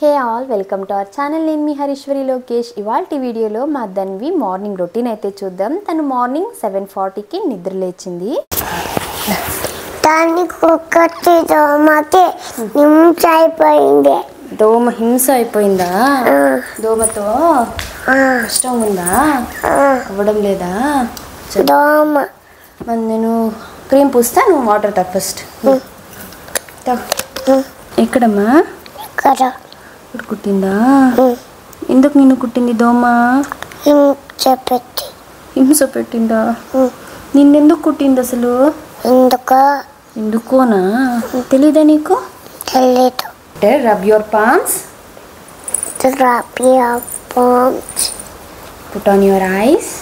Hey all, welcome to our channel. నేను మీ హరీశ్వరి లోకేష్. ఇవాల్టి వీడియోలో మా ధన్వి మార్నింగ్ రొటీన్ అయితే చూద్దాం. తను మార్నింగ్ 7:40కి నిద్ర లేచింది. దోమ హింస అయిపోయిందా? దోమతో కష్టం ఉందా? అవ్వడం లేదా? మరి నేను క్రీమ్ పూస్తా, నువ్వు వాటర్ తా ఫస్ట్. ఎక్కడమ్మా? ఇప్పుడు కుట్టిందా? ఎందుకు నిన్ను కుట్టింది దోమ? హింస పెట్టిందా? నిన్నెందుకు కుట్టింది అసలు? ఎందుకోనా తెలీదా నీకు? తెలీదు. Rub your palms. Put on your eyes.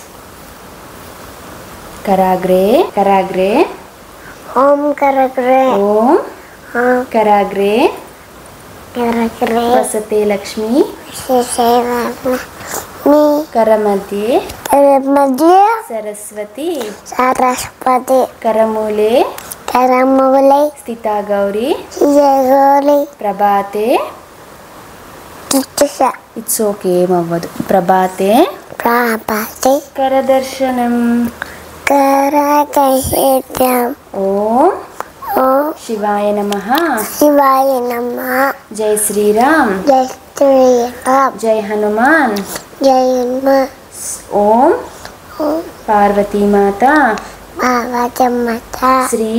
కరాగ్రే కరాగ్రే ఓం కరాగ్రే ఓం కరాగ్రే వసతే లక్ష్మి కరమధ్యే సరస్వతి కరమూలే స్థితా గౌరీ ప్రభాతే. ఇట్స్ ఓకే, ఏమవ్వదు. ప్రభాతే కరదర్శనం. ఓం శివాయ నమః. శివాయ నమః. జై శ్రీరామ్. జై శ్రీరామ్. జై హనుమాన్. జై హనుమాన్. ఓం పార్వతీమాత శ్రీ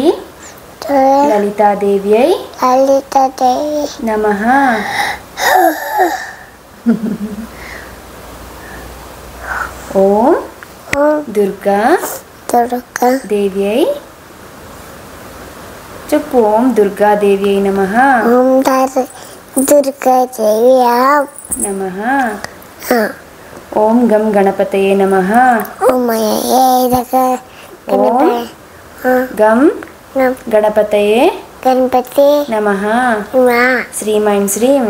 లలితాదేవ్యై నమః. ఓం దుర్గా దేవ్యై చెప్పు. ఓం దుర్గాదేవ్యై నమః. ఓం దుర్గాదేవి నమః. ఓం గం గణపతయే నమః. ఓం గం గణపతయే గణపతి నమః. శ్రీమైం శ్రీం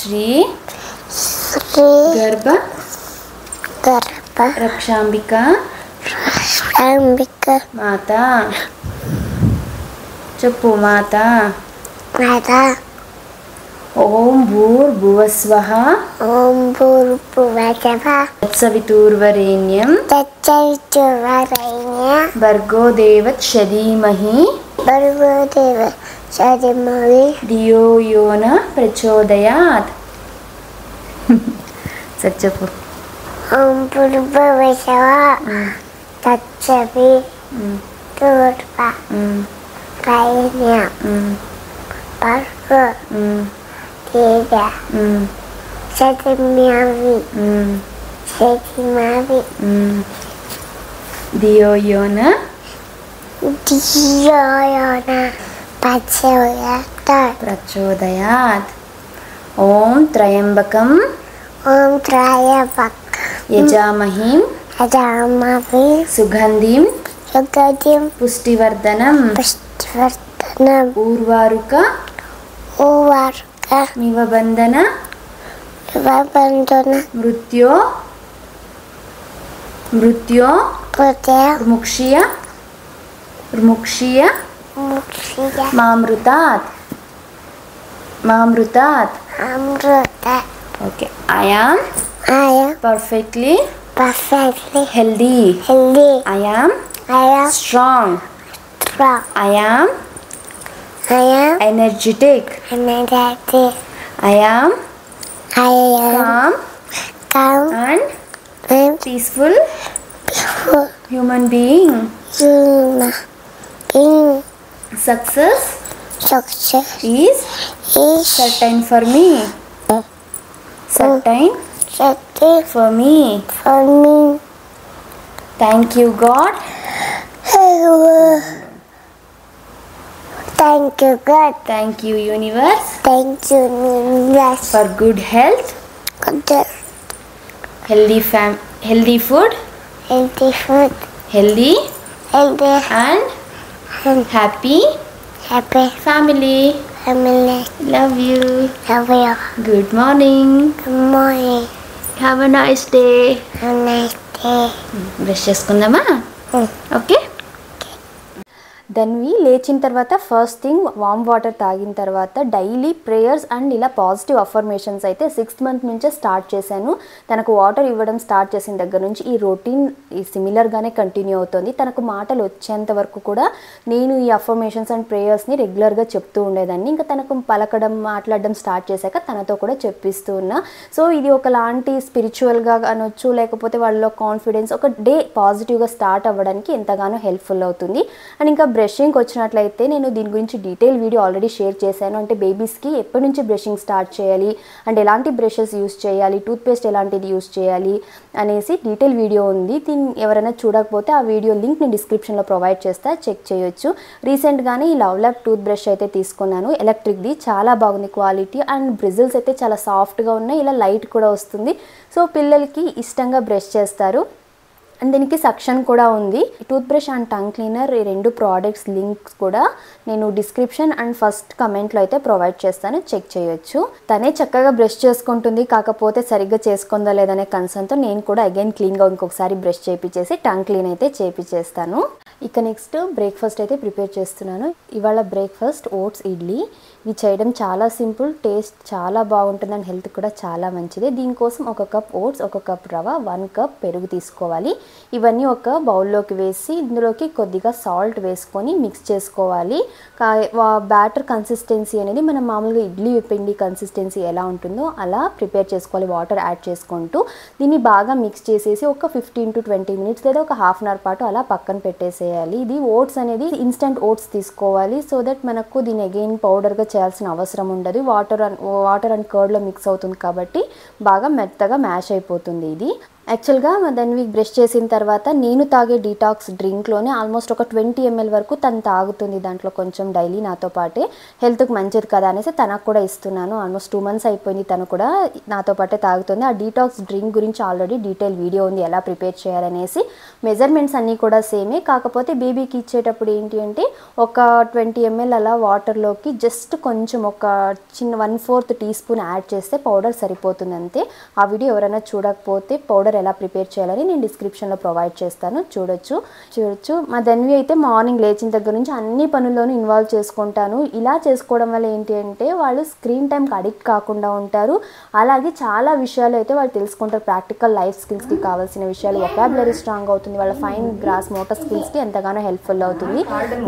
శ్రీ గర్భ రక్షాంబిక మాత చెప్పు. మాత. ఓం భూర్భువస్వః తత్సవితుర్వరేణ్యం భర్గో దేవస్య ధీమహి ధియో యో నః ప్రచోదయాత్. సరే చెప్పు. ఓం భూర్భువస్వ తత్సవితుర్వరేణ్యం భర్గో ధియో యో నః ప్రచోదయాత్. ఓం త్రయంబకం యజామహే సుగంధిం పుష్టివర్ధనం ఊర్వారుక మివబంధన మృత్యో ముక్షియ మామృతాత్. Okay. I am perfectly healthy. I am strong. I am energetic. I am calm and peaceful human being. Success is certain for me. Certain for me. Thank you God. Thank you God. Thank you universe. Thank you universe for good health. Healthy food. Healthy and happy family. Love you. Good morning. Have a nice day. Brush చేసుకుందామా? Okay. Dhanvi లేచిన తర్వాత first thing warm water తాగిన తర్వాత daily prayers and ఇలా positive affirmations అయితే 6th month నుంచే start చేశాను. తనకు వాటర్ ఇవ్వడం స్టార్ట్ చేసిన దగ్గర నుంచి ఈ రొటీన్ సిమిలర్గానే కంటిన్యూ అవుతుంది. తనకు మాటలు వచ్చేంత వరకు కూడా నేను ఈ అఫర్మేషన్స్ అండ్ ప్రేయర్స్ని రెగ్యులర్గా చెప్తూ ఉండేదాన్ని. ఇంకా తనకు పలకడం మాట్లాడడం స్టార్ట్ చేశాక తనతో కూడా చెప్పిస్తూ ఉన్నా. సో ఇది ఒకలాంటి స్పిరిచువల్గా అనొచ్చు, లేకపోతే వాళ్ళలో కాన్ఫిడెన్స్ ఒక డే పాజిటివ్గా స్టార్ట్ అవ్వడానికి ఎంతగానో హెల్ప్ఫుల్ అవుతుంది. అండ్ ఇంకా బ్రషింగ్కి వచ్చినట్లయితే నేను దీని గురించి డీటెయిల్ వీడియో ఆల్రెడీ షేర్ చేశాను. అంటే బేబీస్కి ఎప్పటి నుంచి బ్రషింగ్ స్టార్ట్ చేయాలి అండ్ ఎలాంటి బ్రషెస్ యూస్ చేయాలి, టూత్పేస్ట్ ఎలాంటిది యూస్ చేయాలి అనేసి డీటెయిల్ వీడియో ఉంది. దీన్ని ఎవరైనా చూడకపోతే ఆ వీడియో లింక్ నేను డిస్క్రిప్షన్లో ప్రొవైడ్ చేస్తా, చెక్ చేయొచ్చు. రీసెంట్గానే ఈ లవ్ ల్యాబ్ టూత్ బ్రష్ అయితే తీసుకున్నాను, ఎలక్ట్రిక్ది. చాలా బాగుంది క్వాలిటీ అండ్ బ్రిజిల్స్ అయితే చాలా సాఫ్ట్గా ఉన్నాయి, ఇలా లైట్ కూడా వస్తుంది. సో పిల్లలకి ఇష్టంగా బ్రష్ చేస్తారు. అండ్ దీనికి సక్షన్ కూడా ఉంది. Tooth brush and tongue cleaner ఈ రెండు ప్రోడక్ట్స్ లింక్స్ కూడా నేను డిస్క్రిప్షన్ అండ్ ఫస్ట్ కమెంట్లో అయితే ప్రొవైడ్ చేస్తాను, చెక్ చేయొచ్చు. తనే చక్కగా బ్రష్ చేసుకుంటుంది, కాకపోతే సరిగ్గా చేసుకుందా లేదనే కన్సర్న్తో నేను కూడా అగైన్ క్లీన్గా ఇంకొకసారి బ్రష్ చేపించేసి టంగ్ క్లీన్ అయితే చేపించేస్తాను. ఇక నెక్స్ట్ బ్రేక్ఫాస్ట్ అయితే ప్రిపేర్ చేస్తున్నాను. ఇవాళ బ్రేక్ఫాస్ట్ ఓట్స్ ఇడ్లీ. ఇవి చేయడం చాలా సింపుల్, టేస్ట్ చాలా బాగుంటుంది అండ్ హెల్త్ కూడా చాలా మంచిది. దీనికోసం 1 కప్ ఓట్స్, 1 కప్ రవ, 1 కప్ పెరుగు తీసుకోవాలి. ఇవన్నీ ఒక బౌల్లోకి వేసి ఇందులోకి కొద్దిగా సాల్ట్ వేసుకొని మిక్స్ చేసుకోవాలి. బ్యాటర్ కన్సిస్టెన్సీ అనేది మనం మామూలుగా ఇడ్లీ పిండి కన్సిస్టెన్సీ ఎలా ఉంటుందో అలా ప్రిపేర్ చేసుకోవాలి, వాటర్ యాడ్ చేసుకుంటూ. దీన్ని బాగా మిక్స్ చేసేసి ఒక 15 to 20 మినిట్స్ లేదా ఒక హాఫ్ అన్ అవర్ పాటు అలా పక్కన పెట్టేసేయాలి. ఇది ఓట్స్ అనేది ఇన్స్టెంట్ ఓట్స్ తీసుకోవాలి, సో దట్ మనకు దీన్ని అగైన్ పౌడర్గా చేయాల్సిన అవసరం ఉండదు. వాటర్ అండ్ కర్డ్లో మిక్స్ అవుతుంది కాబట్టి బాగా మెత్తగా మ్యాష్ అయిపోతుంది ఇది. యాక్చువల్గా దాన్ని బ్రష్ చేసిన తర్వాత నేను తాగే డీటాక్స్ డ్రింక్లోనే ఆల్మోస్ట్ ఒక 20 ml వరకు తను తాగుతుంది. దాంట్లో కొంచెం డైలీ నాతో పాటే, హెల్త్కి మంచిది కదా అనేసి తనకు కూడా ఇస్తున్నాను. ఆల్మోస్ట్ 2 months అయిపోయింది, తను కూడా నాతో పాటే తాగుతుంది. ఆ డీటాక్స్ డ్రింక్ గురించి ఆల్రెడీ డీటెయిల్ వీడియో ఉంది ఎలా ప్రిపేర్ చేయాలనేసి. మెజర్మెంట్స్ అన్నీ కూడా సేమే, కాకపోతే బేబీకి ఇచ్చేటప్పుడు ఏంటి అంటే ఒక 20 ml అలా వాటర్లోకి జస్ట్ కొంచెం ఒక చిన్న 1/4 teaspoon యాడ్ చేస్తే పౌడర్ సరిపోతుంది అంతే. ఆ వీడియో ఎవరైనా చూడకపోతే పౌడర్ ఎలా ప్రిపేర్ చేయాలని నేను డిస్క్రిప్షన్లో ప్రొవైడ్ చేస్తాను, చూడొచ్చు. మా ధన్వి అయితే మార్నింగ్ లేచిన దగ్గర నుంచి అన్ని పనుల్లోనూ ఇన్వాల్వ్ చేసుకుంటాను. ఇలా చేసుకోవడం వల్ల ఏంటి అంటే వాళ్ళు స్క్రీన్ టైంకి అడిక్ట్ కాకుండా ఉంటారు. అలాగే చాలా విషయాలు అయితే వాళ్ళు తెలుసుకుంటారు, ప్రాక్టికల్ లైఫ్ స్కిల్స్కి కావాల్సిన విషయాలు. వొకాబులరీ స్ట్రాంగ్ అవుతుంది, వాళ్ళ ఫైన్ గ్రాస్ మోటార్ స్కిల్స్కి ఎంతగానో హెల్ప్ఫుల్ అవుతుంది.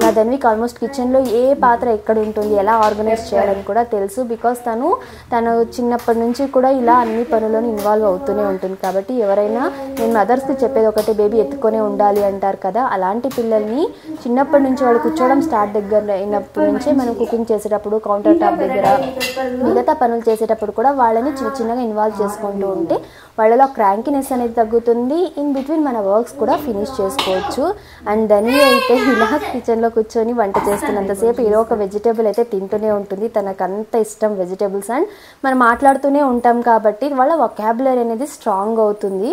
మా ధన్వికి ఆల్మోస్ట్ కిచెన్లో ఏ పాత్ర ఎక్కడ ఉంటుంది, ఎలా ఆర్గనైజ్ చేయాలని కూడా తెలుసు. బికాస్ తను చిన్నప్పటి నుంచి కూడా ఇలా అన్ని పనుల్లోనూ ఇన్వాల్వ్ అవుతూనే ఉంటుంది. కాబట్టి ఎవరైనా నేను మదర్స్కి చెప్పేది ఒకటి, బేబీ ఎత్తుకొనే ఉండాలి అంటారు కదా, అలాంటి పిల్లల్ని చిన్నప్పటి నుంచి వాళ్ళు కూర్చోవడం స్టార్ట్ దగ్గర అయినప్పటి నుంచే మనం కుకింగ్ చేసేటప్పుడు, కౌంటర్ టాప్ దగ్గర, మిగతా పనులు చేసేటప్పుడు కూడా వాళ్ళని చిన్నగా ఇన్వాల్వ్ చేసుకుంటూ ఉంటే వాళ్ళలో క్రాంకినెస్ అనేది తగ్గుతుంది. ఇన్ బిట్వీన్ మన వర్క్స్ కూడా ఫినిష్ చేసుకోవచ్చు. అండ్ ధని అయితే ఇలా కిచెన్లో కూర్చొని వంట చేస్తున్నంతసేపు ఏదో ఒక వెజిటేబుల్ అయితే తింటూనే ఉంటుంది. తనకు అంత ఇష్టం వెజిటేబుల్స్. అండ్ మనం మాట్లాడుతూనే ఉంటాం కాబట్టి వాళ్ళ వొకాబులరీ అనేది స్ట్రాంగ్ అవుతుంది.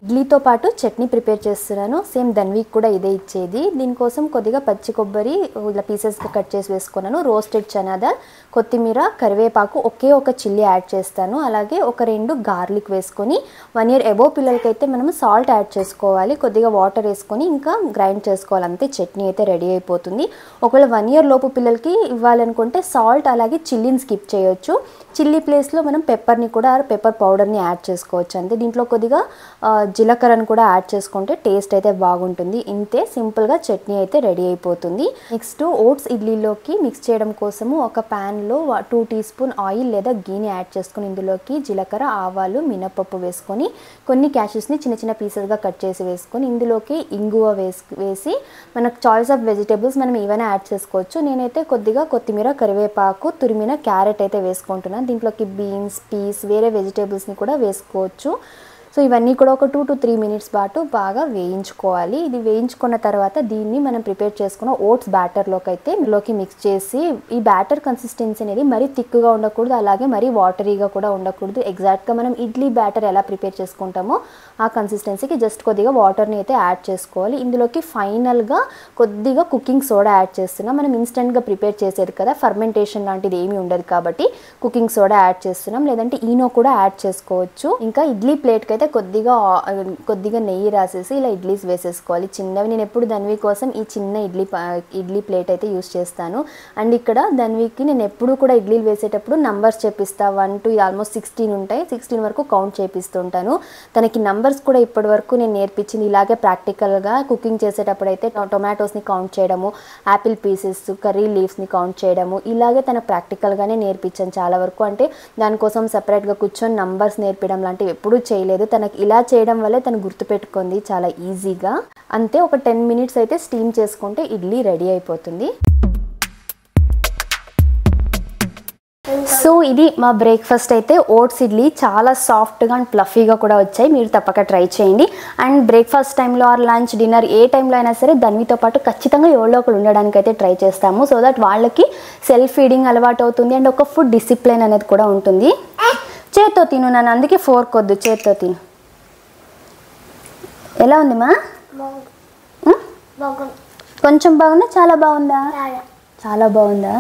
ఇడ్లీతో పాటు చట్నీ ప్రిపేర్ చేస్తున్నాను. సేమ్ ధన్వీకి కూడా ఇదే ఇచ్చేది. దీనికోసం కొద్దిగా పచ్చి కొబ్బరి ఇలా పీసెస్గా కట్ చేసి వేసుకున్నాను. రోస్టెడ్ చనాదాల్, కొత్తిమీర, కరివేపాకు, ఒకే ఒక చిల్లీ యాడ్ చేస్తాను. అలాగే ఒక 2 గార్లిక్ వేసుకొని 1 year అబోవ్ పిల్లలకైతే మనం సాల్ట్ యాడ్ చేసుకోవాలి. కొద్దిగా వాటర్ వేసుకొని ఇంకా గ్రైండ్ చేసుకోవాలి, అంతే. చట్నీ అయితే రెడీ అయిపోతుంది. ఒకవేళ 1 year లోపు పిల్లలకి ఇవ్వాలనుకుంటే సాల్ట్ అలాగే చిల్లీని స్కిప్ చేయొచ్చు. చిల్లీ ప్లేస్లో మనం పెప్పర్ పౌడర్ని యాడ్ చేసుకోవచ్చు అంతే. దీంట్లో కొద్దిగా జీలకర్రను కూడా యాడ్ చేసుకుంటే టేస్ట్ అయితే బాగుంటుంది. ఇంతే, సింపుల్గా చట్నీ అయితే రెడీ అయిపోతుంది. నెక్స్ట్ ఓట్స్ ఇడ్లీలోకి మిక్స్ చేయడం కోసము ఒక ప్యాన్లో 2 teaspoon ఆయిల్ లేదా గీని యాడ్ చేసుకుని ఇందులోకి జీలకర్ర, ఆవాలు, మినపప్పు వేసుకొని కొన్ని క్యాషెస్ని చిన్న పీసెస్గా కట్ చేసి వేసుకొని ఇందులోకి ఇంగువ వేసి మనకు చాయిస్ ఆఫ్ వెజిటేబుల్స్ మనం ఏవైనా యాడ్ చేసుకోవచ్చు. నేనైతే కొద్దిగా కొత్తిమీర, కరివేపాకు, తురిమిన క్యారెట్ అయితే వేసుకుంటున్నాను. దీంట్లోకి బీన్స్, పీస్, వేరే వెజిటేబుల్స్ని కూడా వేసుకోవచ్చు. సో ఇవన్నీ కూడా ఒక 2 to 3 మినిట్స్ పాటు బాగా వేయించుకోవాలి. ఇది వేయించుకున్న తర్వాత దీన్ని మనం ప్రిపేర్ చేసుకున్న ఓట్స్ బ్యాటర్లోకి అయితే ఇందులోకి మిక్స్ చేసి, ఈ బ్యాటర్ కన్సిస్టెన్సీ అనేది మరీ థిక్గా ఉండకూడదు, అలాగే మరీ వాటరీగా కూడా ఉండకూడదు. ఎగ్జాక్ట్గా మనం ఇడ్లీ బ్యాటర్ ఎలా ప్రిపేర్ చేసుకుంటామో ఆ కన్సిస్టెన్సీకి జస్ట్ కొద్దిగా వాటర్ని అయితే యాడ్ చేసుకోవాలి. ఇందులోకి ఫైనల్గా కొద్దిగా కుకింగ్ సోడా యాడ్ చేస్తున్నాం. మనం ఇన్స్టెంట్గా ప్రిపేర్ చేసేది కదా, ఫర్మెంటేషన్ లాంటిది ఏమీ ఉండదు కాబట్టి కుకింగ్ సోడా యాడ్ చేస్తున్నాం, లేదంటే ఈనో కూడా యాడ్ చేసుకోవచ్చు. ఇంకా ఇడ్లీ ప్లేట్కి అయితే కొద్దిగా నెయ్యి రాసేసి ఇలా ఇడ్లీస్ వేసేసుకోవాలి చిన్నవి. నేను ఎప్పుడు ధన్వి కోసం ఈ చిన్న ఇడ్లీ ప్లేట్ అయితే యూస్ చేస్తాను. అండ్ ఇక్కడ ధన్వికి నేను ఎప్పుడు కూడా ఇడ్లీలు వేసేటప్పుడు నంబర్స్ చెప్పిస్తా. 1 to ఆల్మోస్ట్ 16 ఉంటాయి, 16 వరకు కౌంట్ చేపిస్తుంటాను. తనకి నంబర్స్ కూడా ఇప్పటి వరకు నేను నేర్పించింది ఇలాగే ప్రాక్టికల్గా. కుకింగ్ చేసేటప్పుడు అయితే టొమాటోస్ని కౌంట్ చేయడము, యాపిల్ పీసెస్, కర్రీ లీవ్స్ని కౌంట్ చేయడము, ఇలాగే తన ప్రాక్టికల్గానే నేర్పించాను చాలా వరకు. అంటే దానికోసం సపరేట్గా కూర్చొని నంబర్స్ నేర్పించడం లాంటివి ఎప్పుడూ చేయలేదు. తనకి ఇలా చేయడం వల్లే తను గుర్తుపెట్టుకుంది చాలా ఈజీగా. అంతే, ఒక 10 మినిట్స్ అయితే స్టీమ్ చేసుకుంటే ఇడ్లీ రెడీ అయిపోతుంది. సో ఇది మా బ్రేక్ఫాస్ట్ అయితే. ఓట్స్ ఇడ్లీ చాలా సాఫ్ట్గా అండ్ ఫ్లఫీగా కూడా వచ్చాయి. మీరు తప్పక ట్రై చేయండి. అండ్ బ్రేక్ఫాస్ట్ టైంలో ఆర్ లంచ్, డిన్నర్ ఏ టైంలో అయినా సరే ధన్వితో పాటు ఖచ్చితంగా ఎవరో ఒకరు ఉండడానికి అయితే ట్రై చేస్తాము. సో దట్ వాళ్ళకి సెల్ఫ్ ఫీడింగ్ అలవాటు అవుతుంది అండ్ ఒక ఫుడ్ డిసిప్లిన్ అనేది కూడా ఉంటుంది. చేత్తో తిను నన్ను, అందుకే ఫోర్క్ వద్దు, చేత్తో తిను. ఎలా ఉంది మా? కొంచెం బాగుందా, చాలా బాగుందా? చాలా బాగుందా?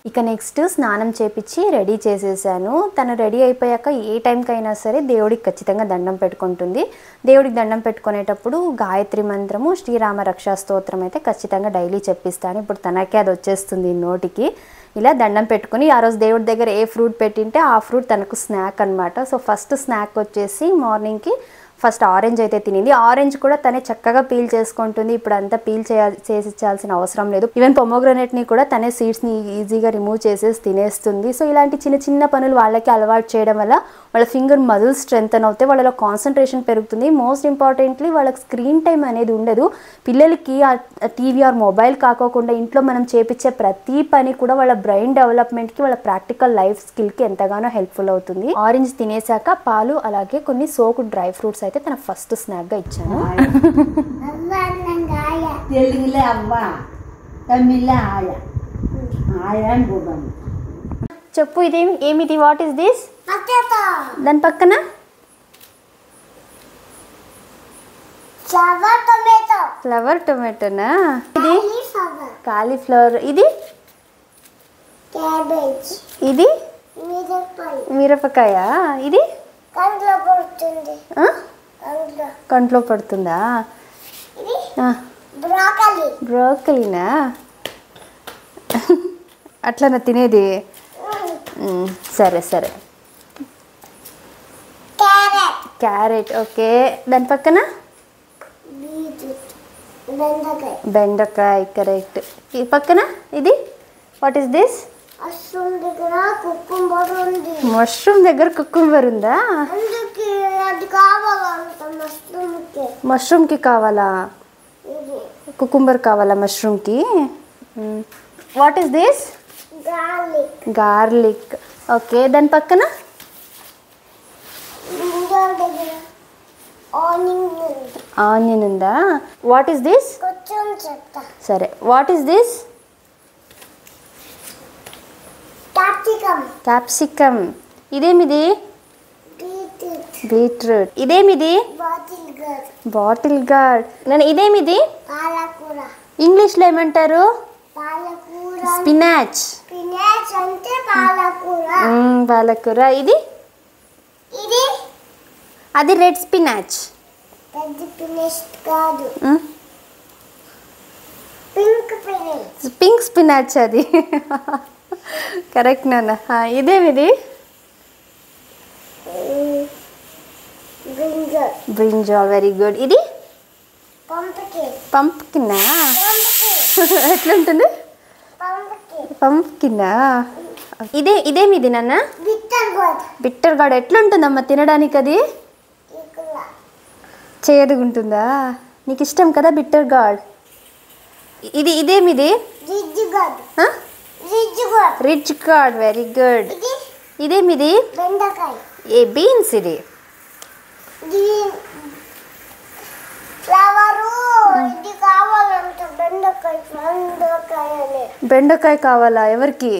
ఇక నెక్స్ట్ స్నానం చేపించి రెడీ చేసేసాను. తను రెడీ అయిపోయాక ఏ టైంకైనా సరే దేవుడికి ఖచ్చితంగా దండం పెట్టుకుంటుంది. దేవుడికి దండం పెట్టుకునేటప్పుడు గాయత్రి మంత్రము, శ్రీరామ రక్షా స్తోత్రం అయితే ఖచ్చితంగా డైలీ చెప్పిస్తాను. ఇప్పుడు తనకే అది వచ్చేస్తుంది నోటికి. ఇలా దండం పెట్టుకుని ఆ రోజు దేవుడి దగ్గర ఏ ఫ్రూట్ పెట్టింటే ఆ ఫ్రూట్ తనకు స్నాక్ అనమాట. సో ఫస్ట్ స్నాక్ వచ్చేసి మార్నింగ్కి ఫస్ట్ ఆరెంజ్ అయితే తినింది. ఆరెంజ్ కూడా తనే చక్కగా పీల్ చేసుకుంటుంది. ఇప్పుడు అంతా పీల్ చేసి ఇచ్చాల్సిన అవసరం లేదు. ఈవెన్ పొమోగ్రనేట్ని కూడా తనే సీడ్స్ని ఈజీగా రిమూవ్ చేసేసి తినేస్తుంది. సో ఇలాంటి చిన్న చిన్న పనులు వాళ్ళకి అలవాటు చేయడం వల్ల వాళ్ళ ఫింగర్ మజిల్స్ స్ట్రెంగ్తన్ అవుతాయి, వాళ్ళలో కాన్సన్ట్రేషన్ పెరుగుతుంది. మోస్ట్ ఇంపార్టెంట్లీ వాళ్ళకి స్క్రీన్ టైం అనేది ఉండదు. పిల్లలకి ఆ టీవీ ఆర్ మొబైల్ కాకోకుండా ఇంట్లో మనం చేపించే ప్రతి పని కూడా వాళ్ళ బ్రెయిన్ డెవలప్మెంట్కి, వాళ్ళ ప్రాక్టికల్ లైఫ్ స్కిల్కి ఎంతగానో హెల్ప్ఫుల్ అవుతుంది. ఆరెంజ్ తినేసాక పాలు అలాగే కొన్ని సోకు డ్రై ఫ్రూట్స్ అయితే తన ఫస్ట్ స్నాక్గా ఇచ్చాను. చెప్పు, ఏమిది? What is this? దాని పక్కన ఫ్లవర్ టొమాటోనా? ఇది కాలీఫ్లవర్. ఇది ఇది మిరపకాయ. ఇది కంట్లో పడుతుందా? బ్రోకలీనా? అట్లనా తినేది? సరే సరే. Carrot, okay. దాని పక్కన బెండకాయ, కరెక్ట్. ఈ పక్కన ఇది వాట్ ఈస్ దిస్? మష్రూమ్ దగ్గర కుకుంబర్ ఉందా? మష్రూమ్కి కావాలా? కుకుంబర్ కావాలా మష్రూమ్కి? What is this? Garlic, okay. దాని పక్కన ఆనియన్ ఉందా? What is this? సరే, వాట్ ఈస్ దిస్? క్యాప్సికమ్. ఇదేమిది? బీట్రూట్. ఇదేమిది? Bottle gourd. నేను ఇదేమిది? ఇంగ్లీష్లో ఏమంటారు? స్పినాచ్. పాలకూర. ఇది అది రెడ్ స్పినాచ్. పింక్ స్పినాచ్ అది. కరెక్ట్ నాన్న. ఇదేమిది? Brinjal, very good. ఇది పంప్కిన్నా? ఎట్లుంటుంది? పంప్కిన్నా. ఇదేమిది నాన్న? Bitter gourd. ఎట్లుంటుందమ్మా తినడానికి? అది చేదుగుంటుందా? నీకు ఇష్టం కదా బిట్టర్ గార్డ్? ఇదేమిది? Ridge gourd, very good. ఇదేమిది? ఏ బీన్స్. ఇది గ్రీన్ ఫ్లవరు ఇది కావాలంటే బెండకాయ బెండకాయ కావాలా ఎవరికి?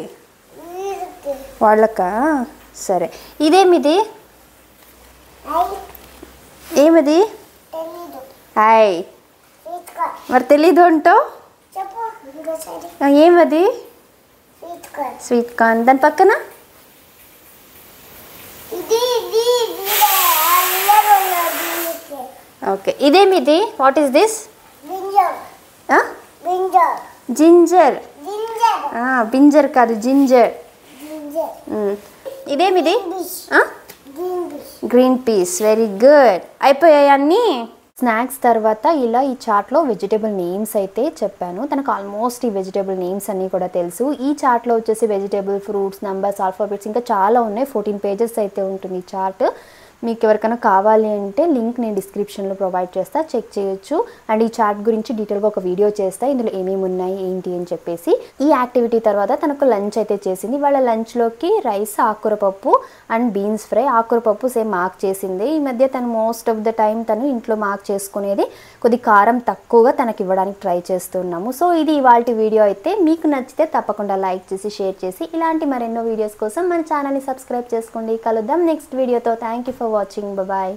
వీరికి వాళ్ళకా? సరే. ఇదేమిది? ఏమిది? తెలీదు హాయ్. స్వీట్ కార్న్ మరి తెలీదు అంటావు? చెప్పు ఇంకోసారి ఏమది? Sweet corn sweet corn. దాని పక్కన ఇది ఇది అల్లర్ ఉన్నది ఓకే. ఇదేమిది? What is this? Ginger ginger ginger. Ginger బింజర్ కాదు, జింజర్. జింజర్ ఇదేమిది? Green peas green peas. Very good. అయిపోయాయి అన్నీ. స్నాక్స్ తర్వాత ఇలా ఈ చార్ట్లో వెజిటేబుల్ నేమ్స్ అయితే చెప్పాను. తనకు ఆల్మోస్ట్ ఈ వెజిటేబుల్ నేమ్స్ అన్నీ కూడా తెలుసు. ఈ చార్ట్లో వచ్చేసి వెజిటేబుల్, ఫ్రూట్స్, నంబర్స్, ఆల్ఫాబెట్స్ ఇంకా చాలా ఉన్నాయి. 14 పేజెస్ అయితే ఉంటుంది ఈ చార్ట్. మీకు ఎవరికైనా కావాలి అంటే లింక్ నేను డిస్క్రిప్షన్లో ప్రొవైడ్ చేస్తా, చెక్ చేయొచ్చు. అండ్ ఈ చార్ట్ గురించి డీటెయిల్గా ఒక వీడియో చేస్తా, ఇందులో ఏమేమి ఉన్నాయి ఏంటి అని చెప్పేసి. ఈ యాక్టివిటీ తర్వాత తనకు లంచ్ అయితే చేసింది. వాళ్ళ లంచ్లోకి రైస్, ఆకుకూర పప్పు అండ్ బీన్స్ ఫ్రై. ఆకుకూర పప్పు సేమ్ మార్క్ చేసింది. ఈ మధ్య తను మోస్ట్ ఆఫ్ ద టైం తను ఇంట్లో మార్క్ చేసుకునేది కొద్ది కారం తక్కువగా తనకి ఇవ్వడానికి ట్రై చేస్తున్నాము. సో ఇది ఇవాల్టి వీడియో అయితే. మీకు నచ్చితే తప్పకుండా లైక్ చేసి షేర్ చేసి ఇలాంటి మరెన్నో వీడియోస్ కోసం మన ఛానల్ని సబ్స్క్రైబ్ చేసుకోండి. కలుద్దాం నెక్స్ట్ వీడియోతో. Thank you for watching. Bye bye.